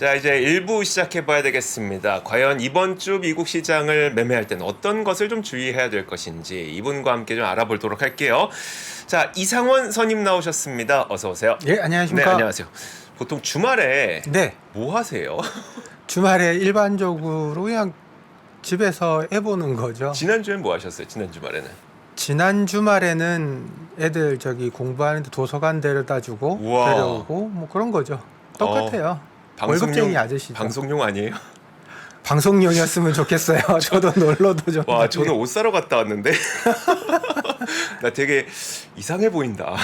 자, 이제 1부 시작해 봐야 되겠습니다. 과연 이번 주 미국 시장을 매매할 때는 어떤 것을 좀 주의해야 될 것인지 이분과 함께 좀 알아보도록 할게요. 자, 이상원 선임 나오셨습니다. 어서 오세요. 예, 안녕하십니까. 네, 안녕하세요. 보통 주말에 네, 뭐 하세요? 주말에 일반적으로 그냥 집에서 해 보는 거죠. 지난주엔 뭐 하셨어요? 지난 주말에는? 지난 주말에는 애들 저기 공부하는데 도서관 데려다 주고 우와. 데려오고 뭐 그런 거죠. 똑같아요. 월급쟁이 아저씨죠. 방송용 아니에요? 방송용이었으면 좋겠어요. 저도 놀러도 좀. 와, 저는 옷 사러 갔다 왔는데 나 되게 이상해 보인다.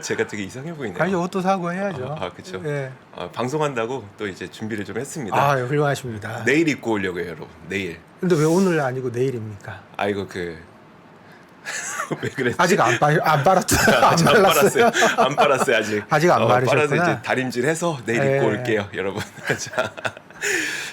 제가 되게 이상해 보이네요. 아니 옷도 사고 해야죠. 그렇죠. 예. 방송한다고 또 이제 준비를 좀 했습니다. 아, 훌륭하십니다. 내일 입고 오려고요, 여러분. 내일. 근데 왜 오늘 아니고 내일입니까? 아이고 왜 그랬지? 아직 안 빨았죠. 안 아직 발랐어요. 안 빨았어요 아직. 아직 안 바르셨구나. 빨아서 이제 다림질해서 내일 입고 예. 올게요, 여러분.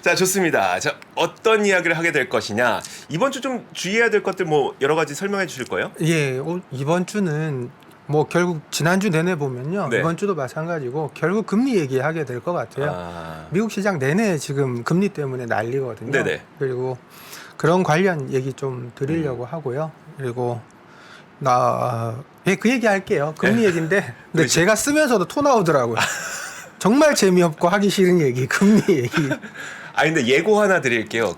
자, 좋습니다. 자, 어떤 이야기를 하게 될 것이냐? 이번 주 좀 주의해야 될 것들 뭐 여러 가지 설명해 주실 거예요? 예, 이번 주는 뭐 결국 지난주 내내 보면요. 네. 이번 주도 마찬가지고 결국 금리 얘기하게 될 것 같아요. 아, 미국 시장 내내 지금 금리 때문에 난리거든요. 네네. 그리고 그런 관련 얘기 좀 드리려고 하고요. 그리고 그 얘기 할게요. 금리 네. 얘기인데 근데 그렇죠. 제가 쓰면서도 토 나오더라고요. 정말 재미없고 하기 싫은 얘기, 금리 얘기. 근데 예고 하나 드릴게요.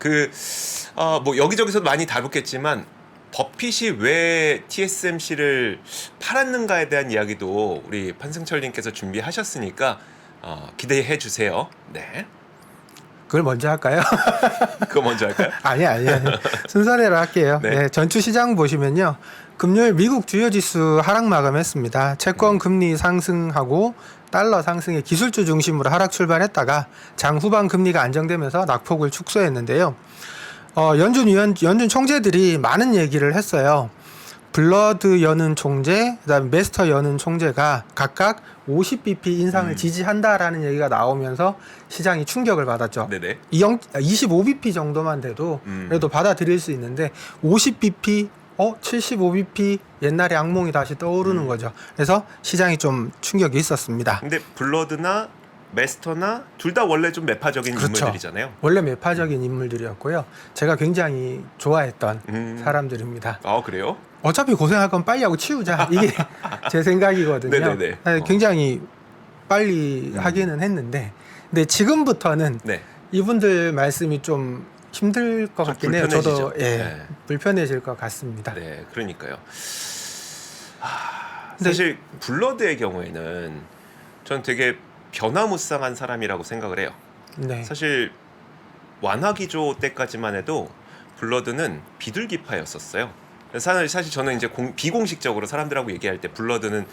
뭐 여기저기서 많이 다뤘겠지만 버핏이 왜 TSMC를 팔았는가에 대한 이야기도 우리 판승철님께서 준비하셨으니까 기대해 주세요. 네, 그걸 먼저 할까요? 그거 먼저 할까요? 아니. 순서대로 할게요. 네. 네, 전주 시장 보시면요. 금요일 미국 주요 지수 하락 마감했습니다. 채권 금리 상승하고 달러 상승의 기술주 중심으로 하락 출발했다가 장 후반 금리가 안정되면서 낙폭을 축소했는데요. 연준 총재들이 많은 얘기를 했어요. 블러드 연은 총재, 그다음에 메스터 연은 총재가 각각 50bp 인상을 지지한다라는 얘기가 나오면서 시장이 충격을 받았죠. 네네. 25bp 정도만 돼도 그래도 받아들일 수 있는데 50bp, 75bp 옛날의 악몽이 다시 떠오르는 거죠. 그래서 시장이 좀 충격이 있었습니다. 근데 블러드나 메스터나 둘 다 원래 좀 매파적인 그렇죠. 인물들이잖아요. 원래 매파적인 인물들이었고요. 제가 굉장히 좋아했던 사람들입니다. 그래요? 어차피 고생할 건 빨리 하고 치우자. 이게 제 생각이거든요. 네네네. 굉장히 빨리 하기는 했는데, 근데 지금부터는 네. 이분들 말씀이 좀 힘들 것 좀 같긴 해요. 불편해지죠. 저도 네. 불편해질 것 같습니다. 네, 그러니까요. 사실 블러드의 경우에는 전 되게 변화무쌍한 사람이라고 생각을 해요. 네. 사실 완화 기조 때까지만 해도 블러드는 비둘기파였었어요. 사실 저는 이제 비공식적으로 사람들하고 얘기할 때 블러드는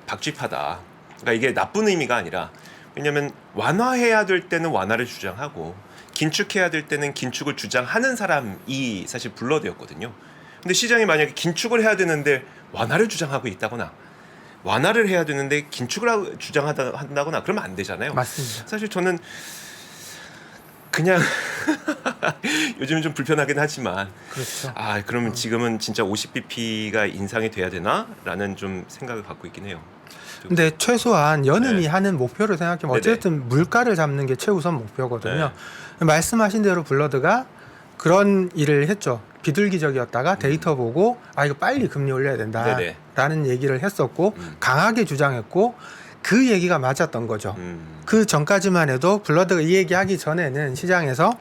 박쥐파다. 그러니까 이게 나쁜 의미가 아니라, 왜냐면 완화해야 될 때는 완화를 주장하고 긴축해야 될 때는 긴축을 주장하는 사람이 사실 블러드였거든요. 근데 시장이 만약에 긴축을 해야 되는데 완화를 주장하고 있다거나 완화를 해야 되는데 긴축을 주장한다거나 그러면 안 되잖아요. 맞습니다. 사실 저는 그냥 요즘은 좀 불편하긴 하지만 그렇죠. 그러면 지금은 진짜 50bp가 인상이 돼야 되나라는 좀 생각을 갖고 있긴 해요. 근데 최소한 연은이 네. 하는 목표를 생각하면 네네. 어쨌든 물가를 잡는 게 최우선 목표거든요. 말씀하신 대로 블러드가 그런 일을 했죠. 비둘기적이었다가 데이터 보고 이거 빨리 금리 올려야 네네. 된다라는 얘기를 했었고 강하게 주장했고 그 얘기가 맞았던 거죠. 그 전까지만 해도 블러드가 이 얘기하기 전에는 시장에서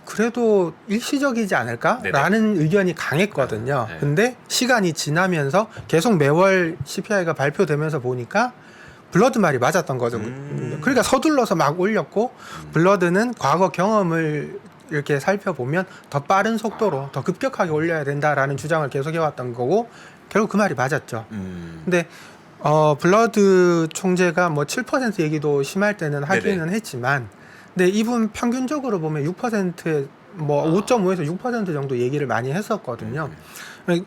그래도 일시적이지 않을까라는 의견이 강했거든요. 네. 근데 시간이 지나면서 계속 매월 CPI가 발표되면서 보니까 블러드 말이 맞았던 거죠. 그러니까 서둘러서 막 올렸고 블러드는 과거 경험을 이렇게 살펴보면 더 빠른 속도로 더 급격하게 올려야 된다라는 주장을 계속해왔던 거고 결국 그 말이 맞았죠. 근데 블러드 총재가 뭐 7% 얘기도 심할 때는 하기는 했지만, 근데 이분 평균적으로 보면 6%에 뭐 5.5에서 6% 정도 얘기를 많이 했었거든요.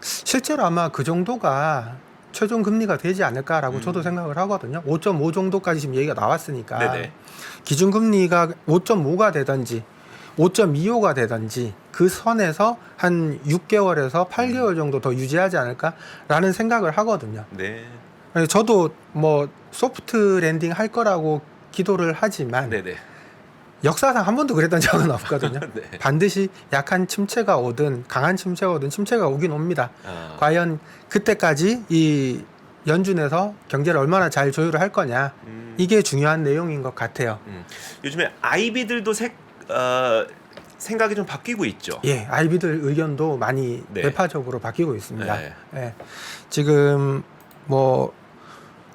실제로 아마 그 정도가 최종 금리가 되지 않을까라고 저도 생각을 하거든요. 5.5 정도까지 지금 얘기가 나왔으니까 네네. 기준 금리가 5.5가 되든지 5.25가 되든지 그 선에서 한 6개월에서 8개월 정도 더 유지하지 않을까라는 생각을 하거든요. 네. 저도 뭐 소프트 랜딩 할 거라고 기도를 하지만 네네. 역사상 한 번도 그랬던 적은 없거든요. 네. 반드시 약한 침체가 오든 강한 침체가 오든 침체가 오긴 옵니다. 아. 과연 그때까지 이 연준에서 경제를 얼마나 잘 조율을 할 거냐 이게 중요한 내용인 것 같아요. 요즘에 아이비들도 생각이 좀 바뀌고 있죠. 예, 아이비들 의견도 많이 네. 매파적으로 바뀌고 있습니다. 네. 예, 지금 뭐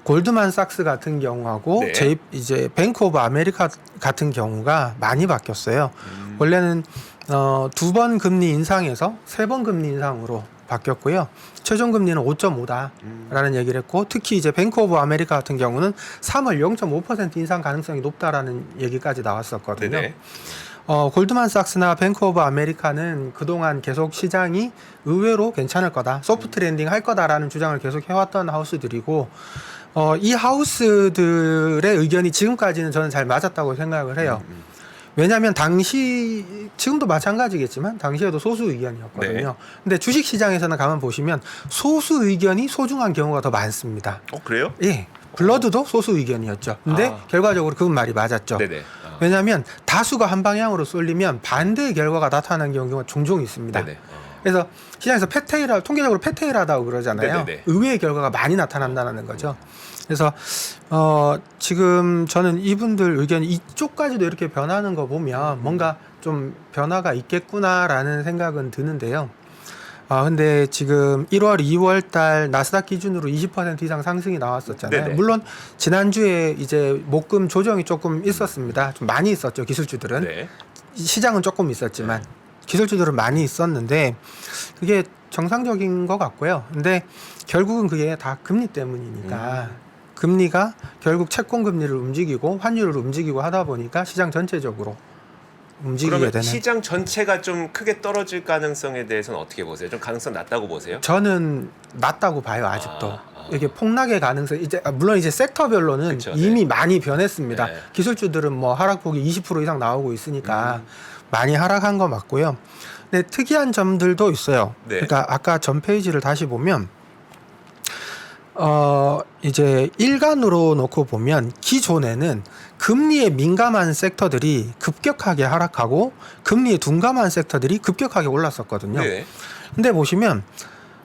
골드만삭스 같은 경우하고 네. 이제 뱅크 오브 아메리카 같은 경우가 많이 바뀌었어요. 원래는 2번 금리 인상에서 3번 금리 인상으로 바뀌었고요. 최종 금리는 5.5다라는 얘기를 했고, 특히 이제 뱅크 오브 아메리카 같은 경우는 3월 0.5% 인상 가능성이 높다라는 얘기까지 나왔었거든요. 네네. 골드만삭스나 뱅크 오브 아메리카는 그동안 계속 시장이 의외로 괜찮을 거다, 소프트 랜딩 할 거다라는 주장을 계속 해왔던 하우스들이고, 이 하우스들의 의견이 지금까지는 저는 잘 맞았다고 생각을 해요. 왜냐하면 지금도 마찬가지겠지만 당시에도 소수 의견이었거든요. 네. 근데 주식 시장에서는 가만 보시면 소수 의견이 소중한 경우가 더 많습니다. 그래요? 예. 블러드도 소수 의견이었죠. 근데 결과적으로 그건 말이 맞았죠. 네네. 왜냐하면 다수가 한 방향으로 쏠리면 반대의 결과가 나타나는 경우가 종종 있습니다. 네네. 그래서 시장에서 통계적으로 패테일하다고 그러잖아요. 네네네. 의외의 결과가 많이 나타난다는 거죠. 그래서 지금 저는 이분들 의견이 이쪽까지도 이렇게 변하는 거 보면 뭔가 좀 변화가 있겠구나라는 생각은 드는데요. 근데 지금 1월, 2월 달 나스닥 기준으로 20% 이상 상승이 나왔었잖아요. 네네. 물론 지난주에 이제 목금 조정이 조금 있었습니다. 좀 많이 있었죠, 기술주들은. 네. 시장은 조금 있었지만 기술주들은 많이 있었는데 그게 정상적인 것 같고요. 근데 결국은 그게 다 금리 때문이니까 금리가 결국 채권 금리를 움직이고 환율을 움직이고 하다 보니까 시장 전체적으로 움직이게 그러면 되는. 시장 전체가 좀 크게 떨어질 가능성에 대해서는 어떻게 보세요? 좀 가능성 낮다고 보세요? 저는 낮다고 봐요, 아직도. 아. 이게 폭락의 가능성, 물론 이제 섹터별로는 그쵸, 이미 네. 많이 변했습니다. 네. 기술주들은 뭐 하락폭이 20% 이상 나오고 있으니까 많이 하락한 거 맞고요. 근데 특이한 점들도 있어요. 네. 그러니까 아까 전 페이지를 다시 보면 이제 일간으로 놓고 보면 기존에는 금리에 민감한 섹터들이 급격하게 하락하고 금리에 둔감한 섹터들이 급격하게 올랐었거든요. 네. 근데 보시면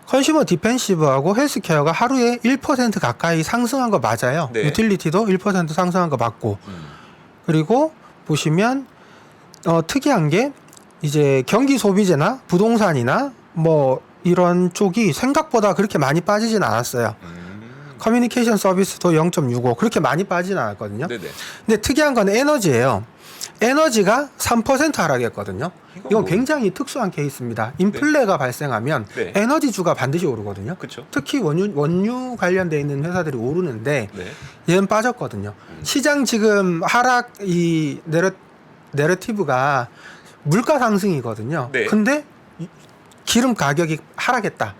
컨슈머 디펜시브하고 헬스케어가 하루에 1% 가까이 상승한 거 맞아요. 네. 유틸리티도 1% 상승한 거 맞고. 그리고 보시면 특이한 게 이제 경기 소비재나 부동산이나 뭐 이런 쪽이 생각보다 그렇게 많이 빠지진 않았어요. 커뮤니케이션 서비스도 0.65 그렇게 많이 빠지진 않았거든요. 네네. 근데 특이한 건 에너지예요. 에너지가 3% 하락했거든요. 이건 굉장히 특수한 케이스입니다. 인플레가 발생하면 네. 에너지주가 반드시 오르거든요. 그렇죠. 특히 원유 관련돼 있는 회사들이 오르는데 네. 얘는 빠졌거든요. 시장 지금 하락 이 내러티브가 물가 상승이거든요. 네. 근데 기름 가격이 하락했다.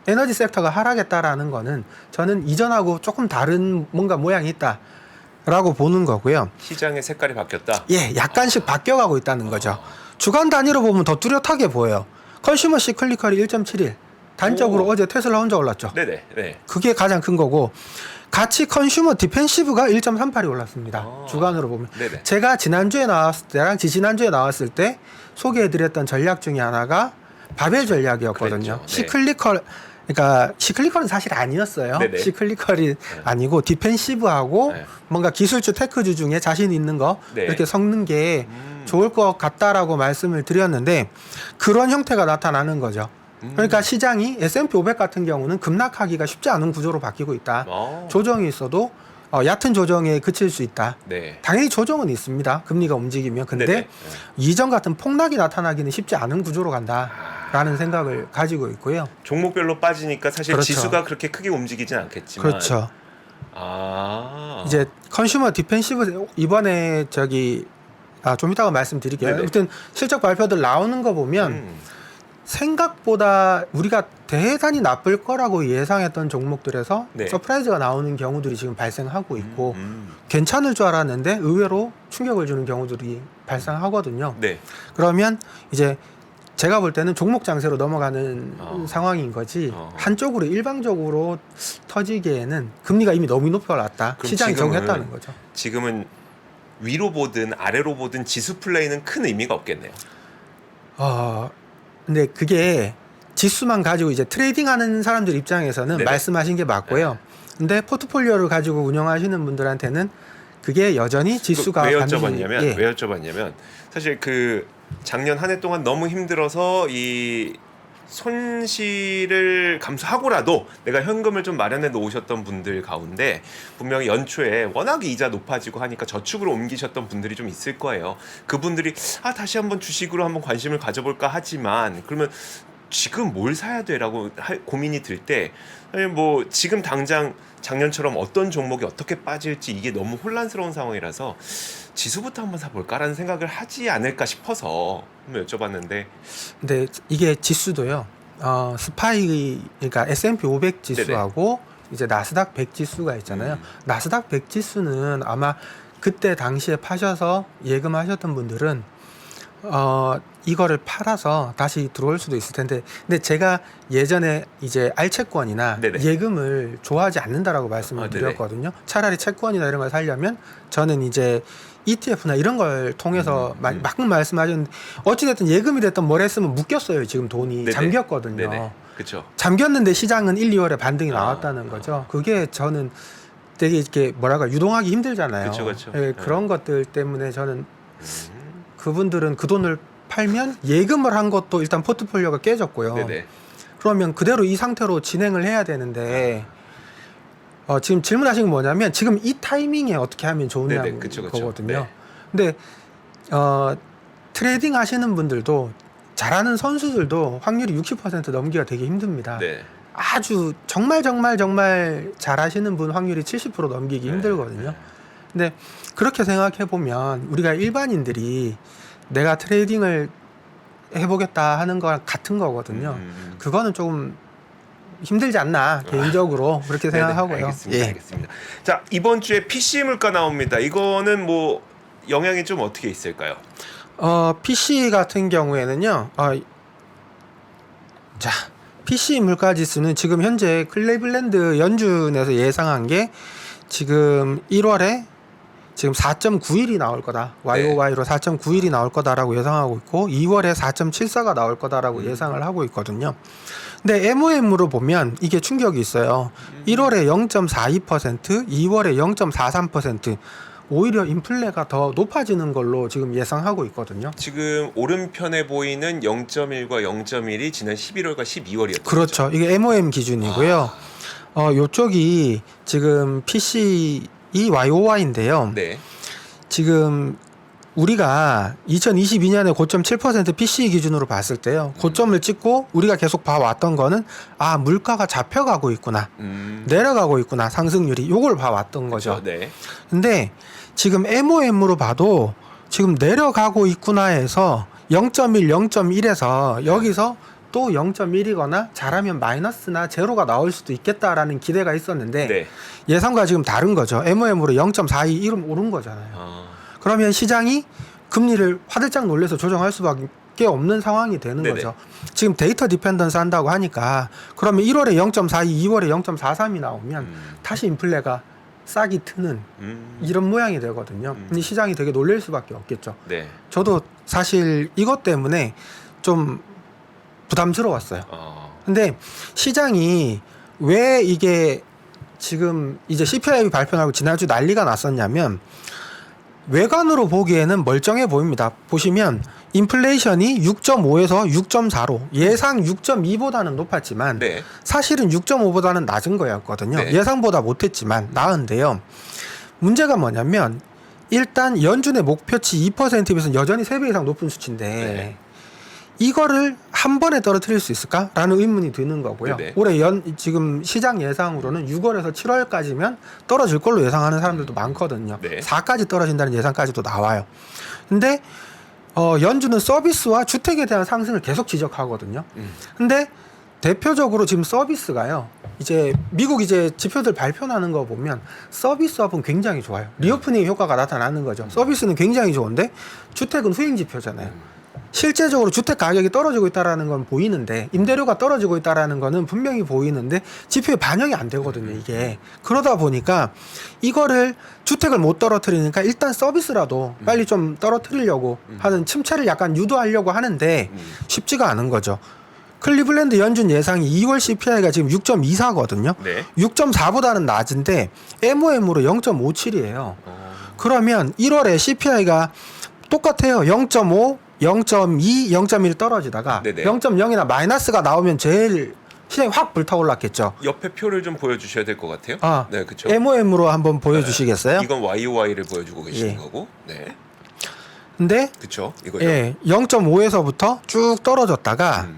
에너지 섹터가 하락했다라는 거는 저는 이전하고 조금 다른 뭔가 모양이 있다라고 보는 거고요. 시장의 색깔이 바뀌었다. 예, 약간씩 바뀌어가고 있다는 거죠. 주간 단위로 보면 더 뚜렷하게 보여요. 컨슈머 시클리컬이 1.71. 단적으로 어제 테슬라 혼자 올랐죠. 네네. 네. 그게 가장 큰 거고 같이 컨슈머 디펜시브가 1.38이 올랐습니다. 주간으로 보면. 네네. 제가 지난주에 나왔을 때랑 지지난주에 나왔을 때 소개해드렸던 전략 중에 하나가 바벨 전략이었거든요. 그랬죠. 네. 시클리컬, 그러니까 시클리컬은 사실 아니었어요. 네네. 시클리컬이 아니고 디펜시브하고 네. 뭔가 기술주 테크주 중에 자신 있는 거 네. 이렇게 섞는 게 좋을 것 같다라고 말씀을 드렸는데 그런 형태가 나타나는 거죠. 그러니까 시장이 S&P 500 같은 경우는 급락하기가 쉽지 않은 구조로 바뀌고 있다. 조정이 있어도 얕은 조정에 그칠 수 있다. 네. 당연히 조정은 있습니다. 금리가 움직이면. 근데 네네. 이전 같은 폭락이 나타나기는 쉽지 않은 구조로 간다라는 생각을 가지고 있고요. 종목별로 빠지니까 사실 그렇죠. 지수가 그렇게 크게 움직이진 않겠지만. 그렇죠. 아. 이제 컨슈머 디펜시브 이번에 좀 이따가 말씀드릴게요. 네네. 아무튼 실적 발표들 나오는 거 보면 생각보다 우리가 대단히 나쁠 거라고 예상했던 종목들에서 네. 서프라이즈가 나오는 경우들이 지금 발생하고 있고 괜찮을 줄 알았는데 의외로 충격을 주는 경우들이 발생하거든요. 네. 그러면 이제 제가 볼 때는 종목 장세로 넘어가는 상황인 거지 한쪽으로 일방적으로 터지기에는 금리가 이미 너무 높게 올랐다. 그럼 시장이 지금은 적응했다는 거죠. 지금은 위로 보든 아래로 보든 지수 플레이는 큰 의미가 없겠네요. 근데 그게 지수만 가지고 이제 트레이딩하는 사람들 입장에서는 네네. 말씀하신 게 맞고요. 근데 포트폴리오를 가지고 운영하시는 분들한테는 그게 여전히 지수가 왜 반드시- 여쭤봤냐면 예. 왜 여쭤봤냐면 사실 그 작년 한 해 동안 너무 힘들어서 이 손실을 감수하고라도 내가 현금을 좀 마련해 놓으셨던 분들 가운데 분명히 연초에 워낙 이자 높아지고 하니까 저축으로 옮기셨던 분들이 좀 있을 거예요. 그분들이 다시 한번 주식으로 한번 관심을 가져볼까 하지만 그러면 지금 뭘 사야 돼라고 고민이 들 때 뭐 지금 당장 작년처럼 어떤 종목이 어떻게 빠질지 이게 너무 혼란스러운 상황이라서 지수부터 한번 사볼까라는 생각을 하지 않을까 싶어서 한번 여쭤봤는데 근데 이게 지수도요. 스파이 그러니까 S&P 500 지수하고 이제 나스닥 100 지수가 있잖아요. 나스닥 100 지수는 아마 그때 당시에 파셔서 예금하셨던 분들은 이거를 팔아서 다시 들어올 수도 있을 텐데, 근데 제가 예전에 이제 알채권이나 네네. 예금을 좋아하지 않는다라고 말씀을 네네. 드렸거든요. 차라리 채권이나 이런 걸 살려면 저는 이제 ETF나 이런 걸 통해서 막 말씀하셨는데 어찌됐든 예금이 됐든 뭘 했으면 묶였어요. 지금 돈이 네네. 잠겼거든요. 네네. 그렇죠. 잠겼는데 시장은 1, 2월에 반등이 나왔다는 거죠. 그게 저는 되게 이렇게 뭐랄까 유동하기 힘들잖아요. 그쵸. 예, 그런 것들 때문에 저는 그분들은 그 돈을 팔면 예금을 한 것도 일단 포트폴리오가 깨졌고요. 네네. 그러면 그대로 이 상태로 진행을 해야 되는데 지금 질문하신 건 뭐냐면 지금 이 타이밍에 어떻게 하면 좋으냐는 네네. 그쵸. 거거든요. 네. 근데 트레이딩 하시는 분들도 잘하는 선수들도 확률이 60% 넘기가 되게 힘듭니다. 네. 아주 정말 잘하시는 분 확률이 70% 넘기기 힘들거든요. 근데 그렇게 생각해 보면 우리가 일반인들이 내가 트레이딩을 해보겠다 하는 거랑 같은 거거든요. 그거는 조금 힘들지 않나 개인적으로 그렇게 생각하고요. 알겠습니다. 알겠습니다. 자, 이번 주에 PC 물가 나옵니다. 이거는 뭐 영향이 좀 어떻게 있을까요? PC 같은 경우에는요. 자, PC 물가 지수는 지금 현재 클리블랜드 연준에서 예상한 게 지금 1월에 지금 4.91이 나올 거다. YOY로 4.91이 나올 거다라고 예상하고 있고 2월에 4.74가 나올 거다라고 예상을 하고 있거든요. 근데 MOM으로 보면 이게 충격이 있어요. 1월에 0.42%, 2월에 0.43%. 오히려 인플레가 더 높아지는 걸로 지금 예상하고 있거든요. 지금 오른편에 보이는 0.1과 0.1이 지난 11월과 12월이었죠. 그렇죠. 이게 MOM 기준이고요. 요쪽이 지금 PCE YOY인데요. 네. 지금 우리가 2022년에 고점 7% PCE 기준으로 봤을 때요. 고점을 찍고 우리가 계속 봐왔던 거는 물가가 잡혀가고 있구나. 내려가고 있구나. 상승률이. 요걸 봐왔던 거죠. 네. 근데 지금 MOM으로 봐도 지금 내려가고 있구나 해서 0.1, 0.1에서 여기서 또 0.1이거나 잘하면 마이너스나 제로가 나올 수도 있겠다라는 기대가 있었는데 네. 예상과 지금 다른 거죠. MOM으로 0.42 이름 오른 거잖아요. 그러면 시장이 금리를 화들짝 놀래서 조정할 수밖에 없는 상황이 되는 네네. 거죠. 지금 데이터 디펜던스 한다고 하니까 그러면 1월에 0.42, 2월에 0.43이 나오면 다시 인플레가 싹이 트는 이런 모양이 되거든요. 근데 시장이 되게 놀랄 수밖에 없겠죠. 네. 저도 사실 이것 때문에 좀 부담스러웠어요. 근데 시장이 왜 이게 지금 이제 CPI 발표하고 지난주 난리가 났었냐면 외관으로 보기에는 멀쩡해 보입니다. 보시면 인플레이션이 6.5에서 6.4로 예상 6.2보다는 높았지만 네. 사실은 6.5보다는 낮은 거였거든요. 네. 예상보다 못했지만 나은데요. 문제가 뭐냐면 일단 연준의 목표치 2%에 비해서는 여전히 3배 이상 높은 수치인데 네. 이거를 한 번에 떨어뜨릴 수 있을까라는 의문이 드는 거고요. 네네. 올해 지금 시장 예상으로는 6월에서 7월까지면 떨어질 걸로 예상하는 사람들도 많거든요. 네. 4까지 떨어진다는 예상까지도 나와요. 근데 연준은 서비스와 주택에 대한 상승을 계속 지적하거든요. 근데 대표적으로 지금 서비스가요. 이제 미국 이제 지표들 발표나는 거 보면 서비스업은 굉장히 좋아요. 리오프닝 효과가 나타나는 거죠. 서비스는 굉장히 좋은데 주택은 후행 지표잖아요. 실제적으로 주택 가격이 떨어지고 있다라는 건 보이는데 임대료가 떨어지고 있다라는 거는 분명히 보이는데 지표에 반영이 안 되거든요, 이게. 그러다 보니까 이거를 주택을 못 떨어뜨리니까 일단 서비스라도 빨리 좀 떨어뜨리려고 하는 침체를 약간 유도하려고 하는데 쉽지가 않은 거죠. 클리블랜드 연준 예상이 2월 CPI가 지금 6.24거든요. 네. 6.4보다는 낮은데 MOM으로 0.57이에요. 그러면 1월에 CPI가 똑같아요. 0.5, 0.2, 0.1 떨어지다가 네네. 0.0이나 마이너스가 나오면 제일 시장이 확 불타올랐겠죠. 옆에 표를 좀 보여주셔야 될 것 같아요. 아, 네, 그렇죠. MOM으로 한번 보여주시겠어요? 이건 YOY를 보여주고 계시는 예. 거고, 네, 근데 그렇죠. 이거죠. 예, 0.5에서부터 쭉 떨어졌다가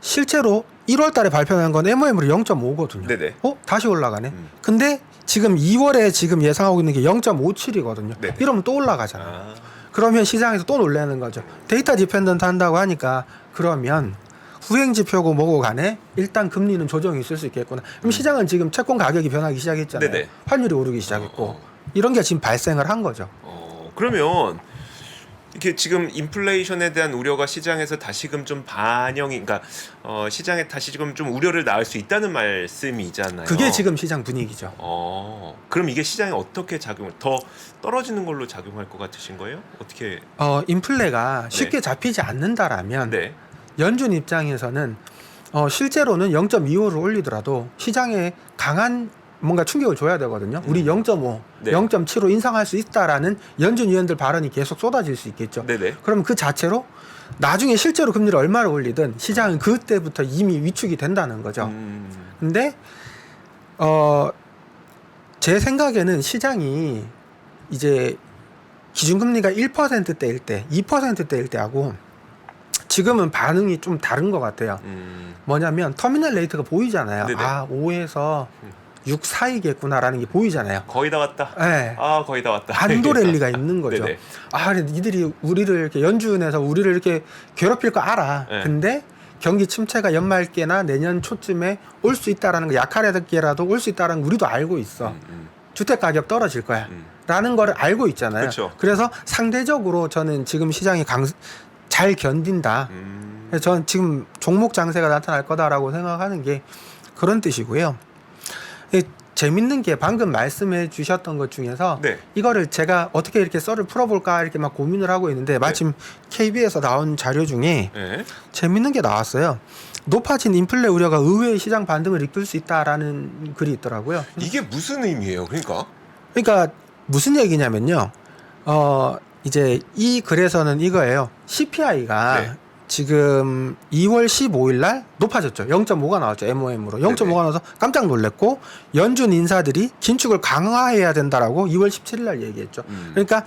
실제로 1월 달에 발표한 건 MOM으로 0.5거든요. 네네. 다시 올라가네. 근데 지금 2월에 지금 예상하고 있는 게 0.57이거든요. 네네. 이러면 또 올라가잖아요. 아, 그러면 시장에서 또 놀라는 거죠. 데이터 디펜던트 한다고 하니까 그러면 후행 지표고 뭐고 간에 일단 금리는 조정이 있을 수 있겠구나. 그럼 시장은 지금 채권 가격이 변하기 시작했잖아요. 네네. 환율이 오르기 시작했고 이런 게 지금 발생을 한 거죠. 그러면 이렇게 지금 인플레이션에 대한 우려가 시장에서 다시금 좀 반영이, 그러니까 시장에 다시금 좀 우려를 낳을 수 있다는 말씀이잖아요. 그게 지금 시장 분위기죠. 그럼 이게 시장에 어떻게 작용을 더 떨어지는 걸로 작용할 것 같으신 거예요? 어떻게? 인플레가 쉽게 잡히지 않는다라면 네. 연준 입장에서는 실제로는 0.25를 올리더라도 시장에 강한 뭔가 충격을 줘야 되거든요. 우리 0.5, 네. 0.7로 인상할 수 있다라는 연준 위원들 발언이 계속 쏟아질 수 있겠죠. 네네. 그럼 그 자체로 나중에 실제로 금리를 얼마를 올리든 시장은 그때부터 이미 위축이 된다는 거죠. 근데 제 생각에는 시장이 이제 기준금리가 1%대일 때, 2%대일 때하고 지금은 반응이 좀 다른 것 같아요. 뭐냐면 터미널 레이트가 보이잖아요. 네네. 5에서 6 사이겠구나라는 게 보이잖아요. 거의 다 왔다. 네. 거의 다 왔다. 반도 랠리가 있는 거죠. 네네. 그래, 니들이 우리를 이렇게 연준에서 우리를 이렇게 괴롭힐 거 알아. 네. 근데 경기 침체가 연말께나 내년 초쯤에 올 수 있다라는 거, 약하게라도 올 수 있다라는 거 우리도 알고 있어. 주택 가격 떨어질 거야. 라는 거를 알고 있잖아요. 그쵸. 그래서 상대적으로 저는 지금 시장이 잘 견딘다. 그래서 저는 지금 종목 장세가 나타날 거다라고 생각하는 게 그런 뜻이고요. 재밌는 게 방금 말씀해 주셨던 것 중에서 네. 이거를 제가 어떻게 이렇게 썰을 풀어볼까 이렇게 막 고민을 하고 있는데 마침 KB에서 나온 자료 중에 네. 재밌는 게 나왔어요. 높아진 인플레 우려가 의외의 시장 반등을 이끌 수 있다라는 글이 있더라고요. 이게 무슨 의미예요? 그러니까 무슨 얘기냐면요. 이제 이 글에서는 이거예요. CPI가 네. 지금 2월 15일 날 높아졌죠. 0.5가 나왔죠. MOM으로. 0.5가 나와서 깜짝 놀랐고 연준 인사들이 긴축을 강화해야 된다라고 2월 17일 날 얘기했죠. 그러니까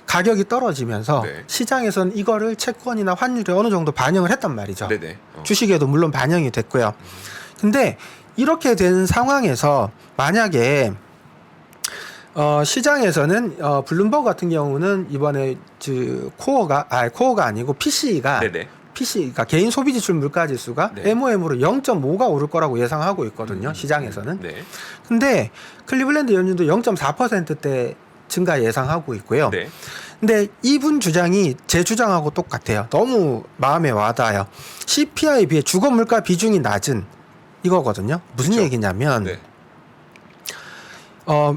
가격이 떨어지면서 네. 시장에서는 이거를 채권이나 환율에 어느 정도 반영을 했단 말이죠. 네네. 주식에도 물론 반영이 됐고요. 근데 이렇게 된 상황에서 만약에 시장에서는 블룸버그 같은 경우는 이번에 코어가 아니고 PCE가 네네. PC가 개인 소비 지출 물가 지수가 네. MOM으로 0.5가 오를 거라고 예상하고 있거든요. 시장에서는. 네. 근데 클리블랜드 연준도 0.4%대 증가 예상하고 있고요. 네. 근데 이분 주장이 제 주장하고 똑같아요. 너무 마음에 와닿아요. CPI에 비해 주거 물가 비중이 낮은 이거거든요. 무슨 그쵸? 얘기냐면 네.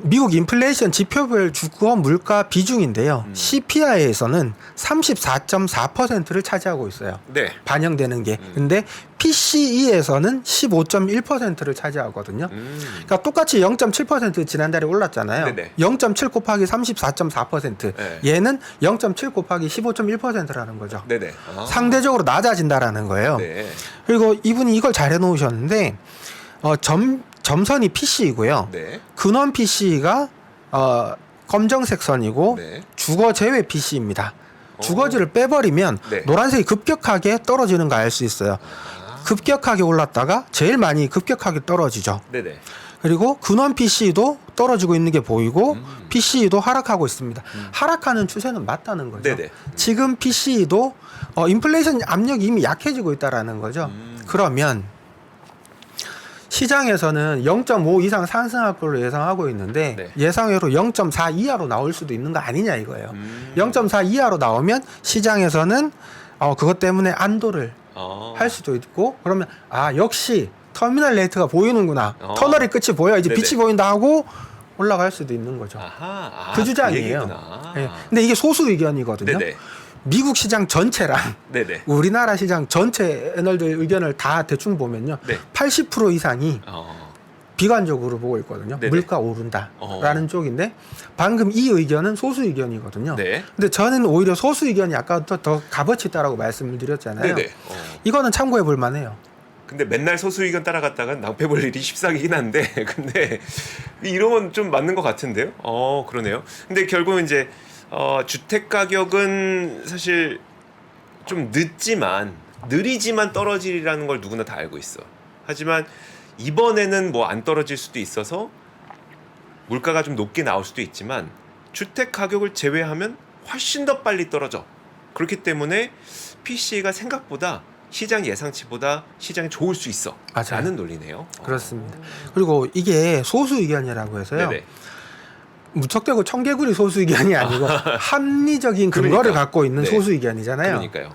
미국 인플레이션 지표별 주거 물가 비중인데요. CPI에서는 34.4%를 차지하고 있어요. 네. 반영되는 게. 근데 PCE에서는 15.1%를 차지하거든요. 그러니까 똑같이 0.7% 지난달에 올랐잖아요. 네네. 0.7 곱하기 34.4%. 네. 얘는 0.7 곱하기 15.1%라는 거죠. 네네. 상대적으로 낮아진다라는 거예요. 네. 그리고 이분이 이걸 잘 해놓으셨는데 점선이 PC이고요. 네. 근원 PC가 검정색 선이고 네. 주거 제외 PC입니다. 주거지를 빼버리면 네. 노란색이 급격하게 떨어지는 거 알 수 있어요. 급격하게 올랐다가 제일 많이 급격하게 떨어지죠. 네네. 그리고 근원 PC도 떨어지고 있는 게 보이고 PC도 하락하고 있습니다. 하락하는 추세는 맞다는 거죠. 네네. 지금 PC도 인플레이션 압력이 이미 약해지고 있다라는 거죠. 그러면 시장에서는 0.5 이상 상승할 걸로 예상하고 있는데 네. 예상외로 0.4 이하로 나올 수도 있는 거 아니냐 이거예요. 0.4 이하로 나오면 시장에서는 그것 때문에 안도를 할 수도 있고 그러면 역시 터미널 레이트가 보이는구나. 터널의 끝이 보여. 이제 네네. 빛이 보인다 하고 올라갈 수도 있는 거죠. 아하, 그 주장이에요. 얘기구나. 네. 근데 이게 소수 의견이거든요. 네네. 미국 시장 전체랑 네네. 우리나라 시장 전체 애널들 의견을 다 대충 보면요. 네. 80% 이상이 비관적으로 보고 있거든요. 네네. 물가 오른다라는 쪽인데 방금 이 의견은 소수 의견이거든요. 네. 근데 저는 오히려 소수 의견이 아까부터 더 값어치 있다라고 말씀을 드렸잖아요. 네네. 이거는 참고해 볼 만해요. 근데 맨날 소수 의견 따라갔다가 낭패 볼 일이 십상이긴 한데 근데 이런 건 좀 맞는 것 같은데요. 그러네요. 근데 결국은 이제 주택 가격은 사실 좀 느리지만 떨어지리라는 걸 누구나 다 알고 있어. 하지만 이번에는 뭐 안 떨어질 수도 있어서 물가가 좀 높게 나올 수도 있지만 주택 가격을 제외하면 훨씬 더 빨리 떨어져. 그렇기 때문에 PC가 생각보다 시장 예상치보다 시장이 좋을 수 있어. 맞아요. 라는 논리네요. 그렇습니다. 그리고 이게 소수 의견이라고 해서요. 네네. 무척대고 청개구리 소수 의견이 아니고 합리적인 근거를 그러니까. 갖고 있는 네. 소수 의견이잖아요. 그러니까요.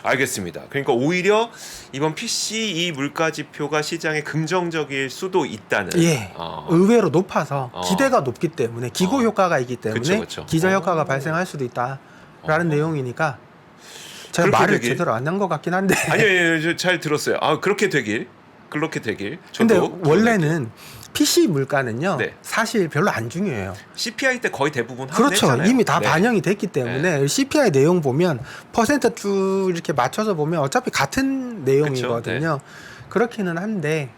알겠습니다. 그러니까 오히려 이번 PCE 물가 지표가 시장에 긍정적일 수도 있다는. 예, 의외로 높아서 기대가 높기 때문에 기고 효과가 있기 때문에 그쵸. 기저 효과가 발생할 수도 있다라는 내용이니까 제가 그렇게 말을 되길. 제대로 안 한 것 같긴 한데. 아니요, 잘 들었어요. 그렇게 되길. 근데 저도 원래는 PC 물가는요, 네. 사실 별로 안 중요해요. CPI 때 거의 대부분 그렇죠. 합의했잖아요. 이미 다 네. 반영이 됐기 때문에 CPI 내용 보면 퍼센트 쭉 이렇게 맞춰서 보면 어차피 같은 내용이거든요. 그렇기는 한데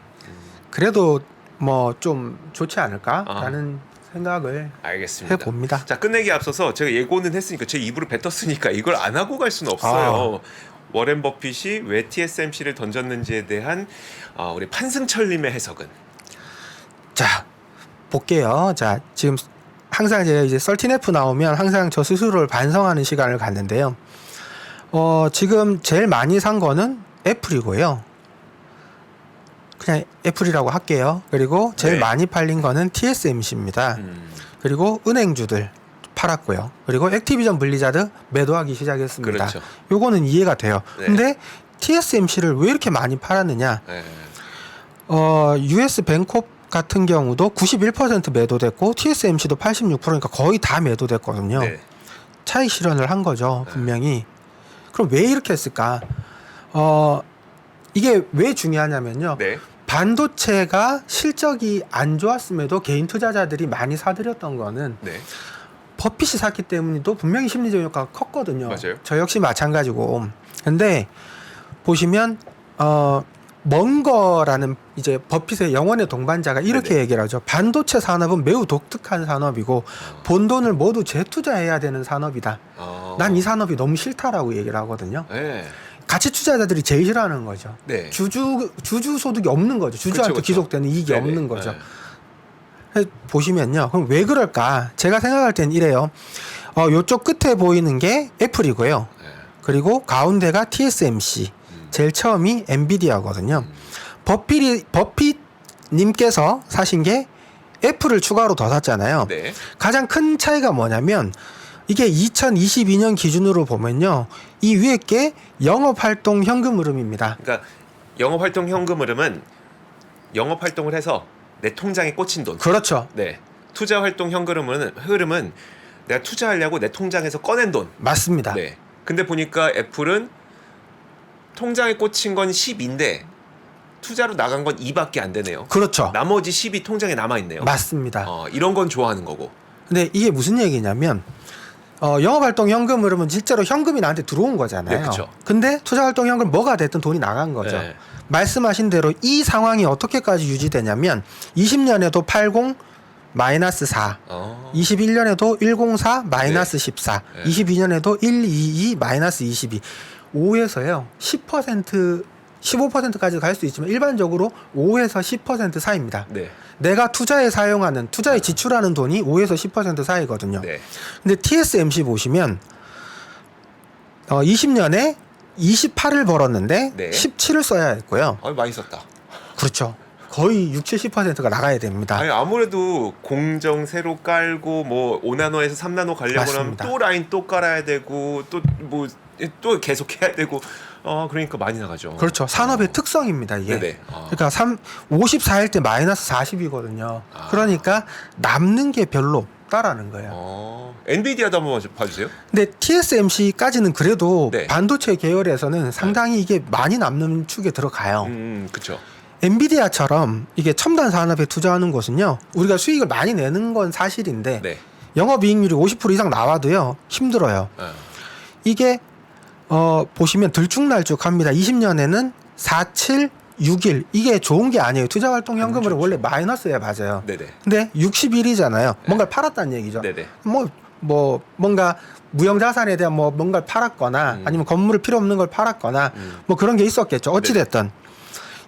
그래도 뭐 좀 좋지 않을까라는 생각을 알겠습니다. 해봅니다. 자, 끝내기 앞서서 제가 예고는 했으니까 제 입으로 뱉었으니까 이걸 안 하고 갈 수는 없어요. 워렌 버핏이 왜 TSMC를 던졌는지에 대한 우리 판승철님의 해석은? 자, 볼게요. 자, 지금 항상 제가 이제 썰틴F 나오면 항상 저 스스로를 반성하는 시간을 갖는데요. 지금 제일 많이 산 거는 애플이고요. 그냥 애플이라고 할게요. 그리고 제일 네. 많이 팔린 거는 TSMC입니다. 그리고 은행주들 팔았고요. 그리고 액티비전 블리자드 매도하기 시작했습니다. 그렇죠. 요거는 이해가 돼요. 네. 근데 TSMC를 왜 이렇게 많이 팔았느냐? 네. US 뱅콕 같은 경우도 91% 매도됐고 TSMC도 86%니까 거의 다 매도됐거든요. 네. 차익 실현을 한 거죠, 분명히. 그럼 왜 이렇게 했을까? 이게 왜 중요하냐면요. 네. 반도체가 실적이 안 좋았음에도 개인 투자자들이 많이 사들였던 거는 네. 버핏이 샀기 때문에도 분명히 심리적 효과가 컸거든요. 맞아요. 저 역시 마찬가지고. 근데 보시면 먼거라는 이제 버핏의 영원의 동반자가 이렇게 네네. 얘기를 하죠. 반도체 산업은 매우 독특한 산업이고 본 돈을 모두 재투자해야 되는 산업이다. 난 이 산업이 너무 싫다라고 얘기를 하거든요. 네. 가치 투자자들이 제일 싫어하는 거죠. 네. 주주 소득이 없는 거죠. 주주한테 그쵸. 기속되는 이익이 네네. 없는 거죠. 네. 그래서 보시면요. 그럼 왜 그럴까? 제가 생각할 땐 이래요. 요쪽 끝에 보이는 게 애플이고요. 네. 그리고 가운데가 TSMC. 제일 처음이 엔비디아거든요. 버핏님께서 사신 게 애플을 추가로 더 샀잖아요. 네. 가장 큰 차이가 뭐냐면 이게 2022년 기준으로 보면요. 이 위에 게 영업활동 현금 흐름입니다. 그러니까 영업활동 현금 흐름은 영업활동을 해서 내 통장에 꽂힌 돈. 그렇죠. 네. 투자활동 현금 흐름은 내가 투자하려고 내 통장에서 꺼낸 돈. 맞습니다. 네. 근데 보니까 애플은 통장에 꽂힌 건 10인데 투자로 나간 건 2밖에 안 되네요. 그렇죠. 나머지 10이 통장에 남아 있네요. 맞습니다. 이런 건 좋아하는 거고. 근데 이게 무슨 얘기냐면 영업활동 현금 흐름은 실제로 현금이 나한테 들어온 거잖아요. 네, 그쵸. 근데 투자활동 현금 뭐가 됐든 돈이 나간 거죠. 네. 말씀하신 대로 이 상황이 어떻게까지 유지되냐면 20년에도 80 마이너스 4, 21년에도 104 마이너스 14, 네. 22년에도 122 마이너스 22, 5에서요 10% 15%까지 갈 수 있지만 일반적으로 5에서 10% 사이입니다. 네. 내가 투자에 지출하는 돈이 5에서 10% 사이거든요. 네. 근데 TSMC 보시면 20년에 28을 벌었는데 네. 17을 써야 했고요. 많이 썼다. 그렇죠. 거의 60-70%가 나가야 됩니다. 아니 아무래도 공정 새로 깔고 뭐 5나노에서 3나노 가려고 하면 맞습니다. 또 라인 또 깔아야 되고 또 뭐 또 계속 해야 되고 그러니까 많이 나가죠. 그렇죠. 산업의 특성입니다, 이게. 네네. 그러니까 54일 때 마이너스 40이거든요. 그러니까 남는 게 별로 없다라는 거예요. 엔비디아도 한번 봐주세요. 근데 TSMC까지는 그래도 네. 반도체 계열에서는 상당히 이게 많이 남는 축에 들어가요. 그렇죠. 엔비디아처럼 이게 첨단 산업에 투자하는 곳은요, 우리가 수익을 많이 내는 건 사실인데 네. 영업이익률이 50% 이상 나와도요 힘들어요. 이게 보시면 들쭉날쭉합니다. 20년에는 4, 7, 6일 이게 좋은 게 아니에요. 투자활동 현금으로 원래 마이너스에 맞아요. 네네. 근데 60일이잖아요. 뭔가를 팔았다는 얘기죠. 네네. 뭐 뭔가 무형자산에 대한 뭐 뭔가를 팔았거나 아니면 건물을 필요 없는 걸 팔았거나 뭐 그런 게 있었겠죠. 어찌됐든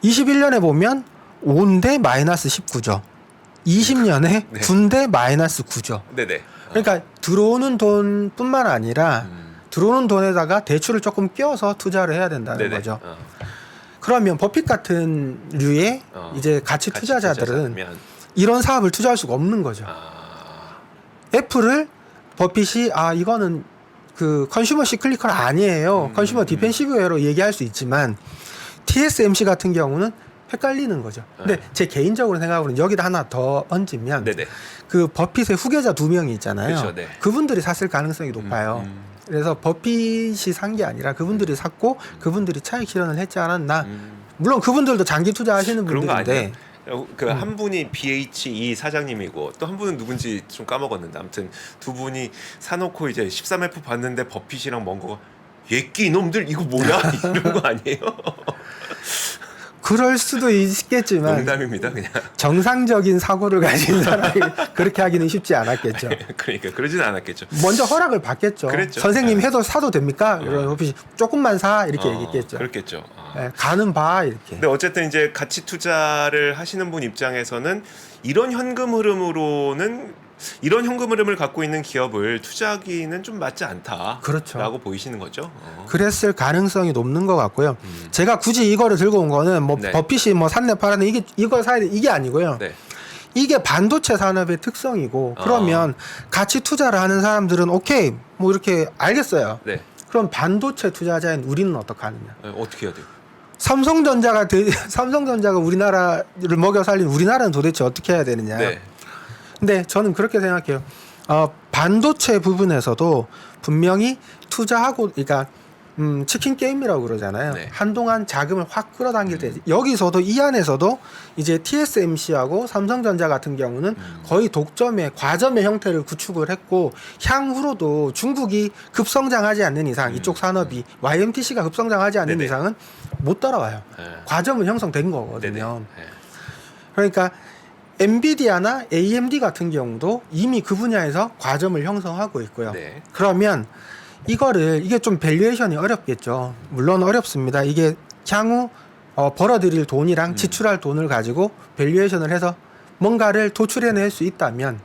21년에 보면 5인데 마이너스 19죠. 20년에 네. 9인데 마이너스 9죠. 네네. 그러니까 들어오는 돈뿐만 아니라 들어오는 돈에다가 대출을 조금 끼워서 투자를 해야 된다는 네네. 거죠. 그러면 버핏 같은 류의 이제 가치 투자자들은 투자자면. 이런 사업을 투자할 수가 없는 거죠. 애플을 버핏이 이거는 그 컨슈머 시클리컬 아니에요. 컨슈머 디펜시브웨어로 얘기할 수 있지만 TSMC 같은 경우는 헷갈리는 거죠. 근데 제 개인적으로 생각으로는 여기다 하나 더 얹으면 네네. 그 버핏의 후계자 2명이 있잖아요. 그쵸, 네. 그분들이 샀을 가능성이 높아요. 그래서 버핏이 산 게 아니라 그분들이 샀고 그분들이 차익 실현을 했지 않았나. 물론 그분들도 장기 투자하시는 그런 거 분들인데 아니에요? 그 한 분이 BHE 사장님이고 또 한 분은 누군지 좀 까먹었는데 아무튼 두 분이 사놓고 이제 13F 봤는데 버핏이랑 뭔가 예끼 이놈들 이거 뭐야 이런 거 아니에요? 그럴 수도 있겠지만 농담입니다 그냥. 정상적인 사고를 가진 사람이 그렇게 하기는 쉽지 않았겠죠. 그러니까 그러지는 않았겠죠. 먼저 허락을 받겠죠. 그랬죠. 선생님 네. 해도 사도 됩니까? 이런 버핏이 조금만 사 이렇게 얘기했겠죠. 그렇겠죠. 네, 가는 봐 이렇게. 근데 어쨌든 이제 가치 투자를 하시는 분 입장에서는 이런 현금 흐름으로는 이런 현금 흐름을 갖고 있는 기업을 투자하기는 좀 맞지 않다. 그렇죠. 라고 보이시는 거죠. 그랬을 가능성이 높는 것 같고요. 제가 굳이 이거를 들고 온 거는 뭐 네. 버핏이 뭐 샀네 팔았네 이걸 사야 돼 이게 아니고요. 네. 이게 반도체 산업의 특성이고 그러면 가치 투자를 하는 사람들은 오케이 뭐 이렇게 알겠어요. 네. 그럼 반도체 투자자인 우리는 어떻게 하느냐? 어떻게 해야 돼요? 삼성전자가 우리나라를 먹여 살린 우리나라는 도대체 어떻게 해야 되느냐? 네. 근데 저는 그렇게 생각해요. 반도체 부분에서도 분명히 투자하고, 그러니까 치킨 게임이라고 그러잖아요. 네. 한동안 자금을 확 끌어당길 때 여기서도 이 안에서도 이제 TSMC하고 삼성전자 같은 경우는 거의 독점의 과점의 형태를 구축을 했고 향후로도 중국이 급성장하지 않는 이상 이쪽 산업이 YMTC가 급성장하지 않는 네네. 이상은 못 따라와요. 네. 과점은 형성된 거거든요. 네네. 네. 그러니까 엔비디아나 AMD 같은 경우도 이미 그 분야에서 과점을 형성하고 있고요. 네. 그러면 이게 좀 밸류에이션이 어렵겠죠. 물론 어렵습니다. 이게 향후 벌어들일 돈이랑 지출할 돈을 가지고 밸류에이션을 해서 뭔가를 도출해낼 수 있다면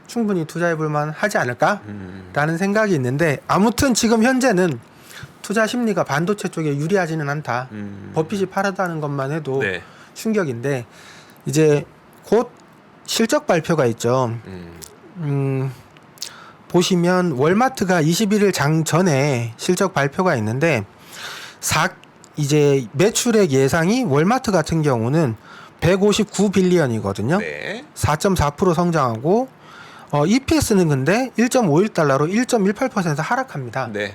충분히 투자해볼 만하지 않을까라는 생각이 있는데 아무튼 지금 현재는 투자 심리가 반도체 쪽에 유리하지는 않다. 버핏이 팔았다는 것만 해도 네. 충격인데 이제 곧 실적 발표가 있죠. 보시면 월마트가 21일 장 전에 실적 발표가 있는데 이제 매출액 예상이 월마트 같은 경우는 159빌리언이거든요. 네. 4.4% 성장하고 EPS는 근데 1.51달러로 1.18% 하락합니다. 네.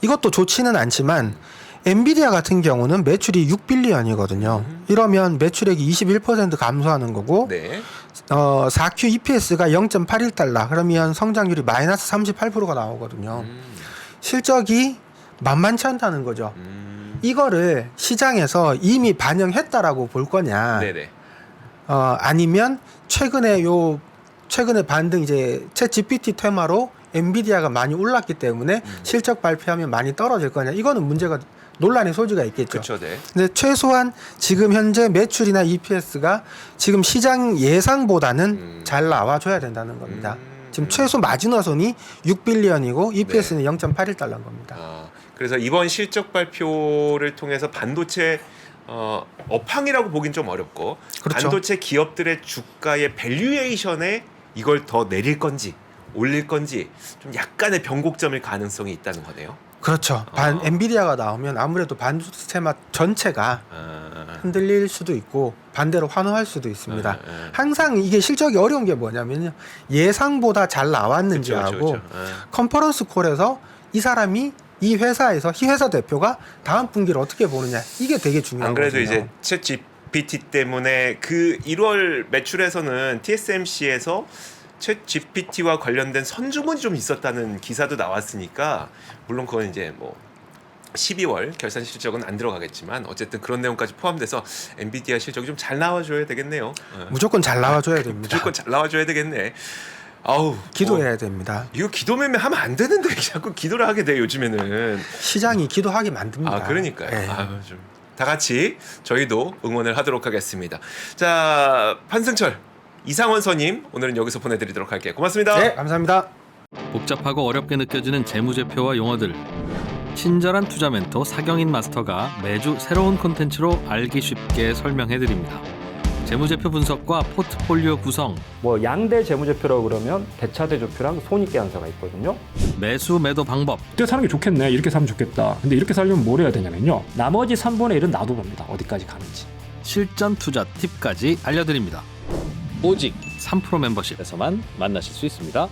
이것도 좋지는 않지만 엔비디아 같은 경우는 매출이 6빌리언이거든요. 이러면 매출액이 21% 감소하는 거고 네. 4Q EPS가 0.81달러 그러면 성장률이 마이너스 38%가 나오거든요. 실적이 만만치 않다는 거죠. 이거를 시장에서 이미 반영했다라고 볼 거냐? 네네. 아니면 최근에 반등 이제 챗 GPT 테마로 엔비디아가 많이 올랐기 때문에 실적 발표하면 많이 떨어질 거냐? 이거는 문제가 논란의 소지가 있겠죠. 그렇죠. 네. 근데 최소한 지금 현재 매출이나 EPS가 지금 시장 예상보다는 잘 나와줘야 된다는 겁니다. 지금 최소 마지노선이 6빌리언이고 EPS는 0.81달러인 겁니다. 그래서 이번 실적 발표를 통해서 반도체 업황이라고 보긴 좀 어렵고 그렇죠. 반도체 기업들의 주가의 밸류에이션에 이걸 더 내릴 건지 올릴 건지 좀 약간의 변곡점일 가능성이 있다는 거네요. 그렇죠. 엔비디아가 나오면 아무래도 반도체 맛 전체가 흔들릴 수도 있고 반대로 환호할 수도 있습니다. 항상 이게 실적이 어려운 게 뭐냐면요. 예상보다 잘 나왔는지 하고 컨퍼런스 콜에서 이 사람이 이 회사에서 이 회사 대표가 다음 분기를 어떻게 보느냐 이게 되게 중요하거든요. 안 그래도 이제 챗 GPT 때문에 그 1월 매출에서는 TSMC에서 챗 GPT와 관련된 선주문이 좀 있었다는 기사도 나왔으니까 물론 그건 이제 뭐 12월 결산 실적은 안 들어가겠지만 어쨌든 그런 내용까지 포함돼서 엔비디아 실적이 좀 잘 나와줘야 되겠네요. 무조건 잘 나와줘야 됩니다. 무조건 잘 나와줘야 되겠네. 아우 기도해야 됩니다. 이거 기도매매 하면 안 되는데 자꾸 기도를 하게 돼 요즘에는. 시장이 기도하게 만듭니다. 아 그러니까요. 네. 아유 좀 다 같이 저희도 응원을 하도록 하겠습니다. 자 판승철 이상원 선임 오늘은 여기서 보내드리도록 할게요. 고맙습니다. 네, 감사합니다. 복잡하고 어렵게 느껴지는 재무제표와 용어들. 친절한 투자 멘토 사경인 마스터가 매주 새로운 콘텐츠로 알기 쉽게 설명해드립니다. 재무제표 분석과 포트폴리오 구성, 뭐 양대 재무제표라고 그러면 대차대조표랑 손익계산서가 있거든요. 매수 매도 방법, 이때 사는 게 좋겠네. 이렇게 살면 좋겠다. 근데 이렇게 살려면 뭘 해야 되냐면요. 나머지 3분의 1은 놔둬봅니다. 어디까지 가는지. 실전 투자 팁까지 알려드립니다. 오직 3프로 멤버십에서만 만나실 수 있습니다.